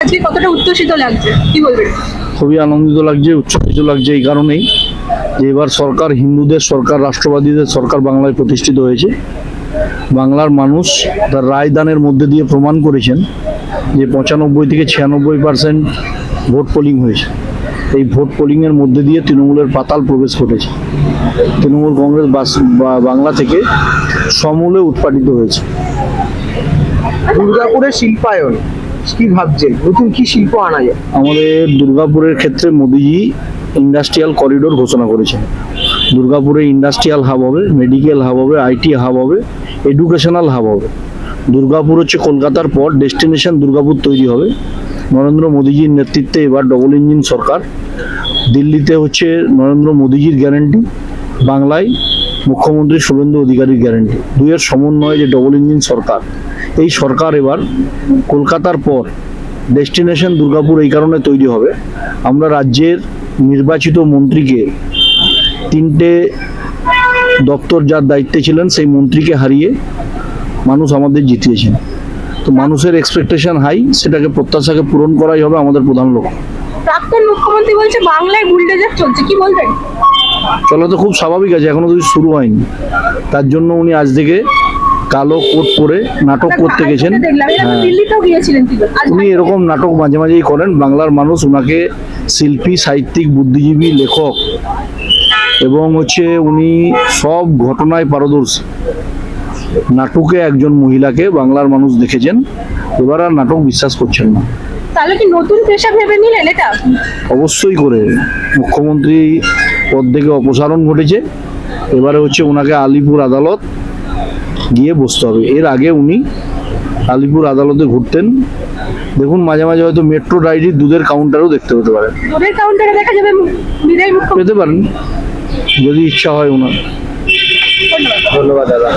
আজকে কতটা উচ্ছ্বসিত লাগছে কি বলবেন? খুবই আনন্দিত লাগছে, উচ্ছ্বসিত লাগছে এই কারণেই যে এবার সরকার হিন্দুদের সরকার, রাষ্ট্রবাদীদের সরকার বাংলায় প্রতিষ্ঠিত হয়েছে। বাংলার মানুষ তার রায়দানের মধ্যে দিয়ে প্রমাণ করেছেন যে 95 থেকে 96% ভোট পোলিং হয়েছে। এই ভোট পোলিংয়ের মধ্যে দিয়ে তৃণমূলের পাতাল প্রবেশ ঘটেছে। তৃণমূল কংগ্রেস বাংলা থেকে সমূলে উৎপাটিত হয়েছে। দুর্গাপুরের শিল্পায়ন কি ভাবছেন, নতুন কি শিল্প আনা যায়? আমাদের দুর্গাপুরের ক্ষেত্রে মোদিজি ইন্ডাস্ট্রিয়াল করিডোর ঘোষণা করেছেন। দুর্গাপুরে ইন্ডাস্ট্রিয়াল হাব হবে, মেডিকেল হাব হবে, আইটি হাব হবে, এডুকেশনাল হাব হবে। দুর্গাপুর হচ্ছে কলকাতার পর ডেস্টিনেশন দুর্গাপুর তৈরি হবে। নরেন্দ্র মোদিজির নেতৃত্বে এবার ডবল ইঞ্জিন সরকার। দিল্লিতে হচ্ছে নরেন্দ্র মোদিজির গ্যারান্টি, বাংলায় মুখ্যমন্ত্রী শুভেন্দু অধিকারীর গ্যারান্টি। দুইয়ের সমন্বয়ে যে ডবল ইঞ্জিন সরকার, এই সরকার এবার কলকাতার পর ডেস্টিনেশন দুর্গাপুর এই কারণে তৈরি হবে। আমরা রাজ্যের নির্বাচিত মন্ত্রীকে 3টে দপ্তর যার দায়িত্বে ছিলেন সেই মন্ত্রীকে হারিয়ে মানুষ আমাদের জিতিয়েছেন। তো মানুষের এক্সপেকটেশন হাই, সেটাকে প্রত্যাশাকে পূরণ করাই হবে আমাদের প্রধান লক্ষ্য। প্রাক্তন মুখ্যমন্ত্রী বলছে বাংলায় বুলডোজার চলছে, কি বলবেন? চলো, তো খুব স্বাভাবিক আছে, এখনো কিছু শুরু হয়নি। তার জন্য উনি আজ থেকে কালো কোট পরে নাটক করতে গেছেন। হ্যাঁ, দিল্লিতেও গিয়েছিলেন তিনি। উনি এরকম নাটক মাঝে মাঝেই করেন। বাংলার মানুষ ওনাকে শিল্পী, সাহিত্যিক, বুদ্ধিজীবী, লেখক এবং উনি সব ঘটনায় পারদর্শী। নাটকে একজন মহিলাকে বাংলার মানুষ দেখেছেন, এবার আর নাটক বিশ্বাস করছেন না। তাহলে কি নতুন পেশা ভেবে নিলেন এটা? অবশ্যই করে মুখ্যমন্ত্রী পদ থেকে অপসারণ ঘটেছে, এবারে ওনাকে আলিপুর আদালত গিয়ে বসতে হবে। এর আগে উনি আলিপুর আদালতে ঘুরতেন। দেখুন, মাঝে মাঝে হয়তো মেট্রো ডায়েরির দুধের কাউন্টারও দেখতে হতে পারে, দুধের কাউন্টারে দেখা যাবে বিদায় মুখ্যমন্ত্রী। পেতে পারেন যদি ইচ্ছা হয় ওনার। ধন্যবাদ। ধন্যবাদ দাদা।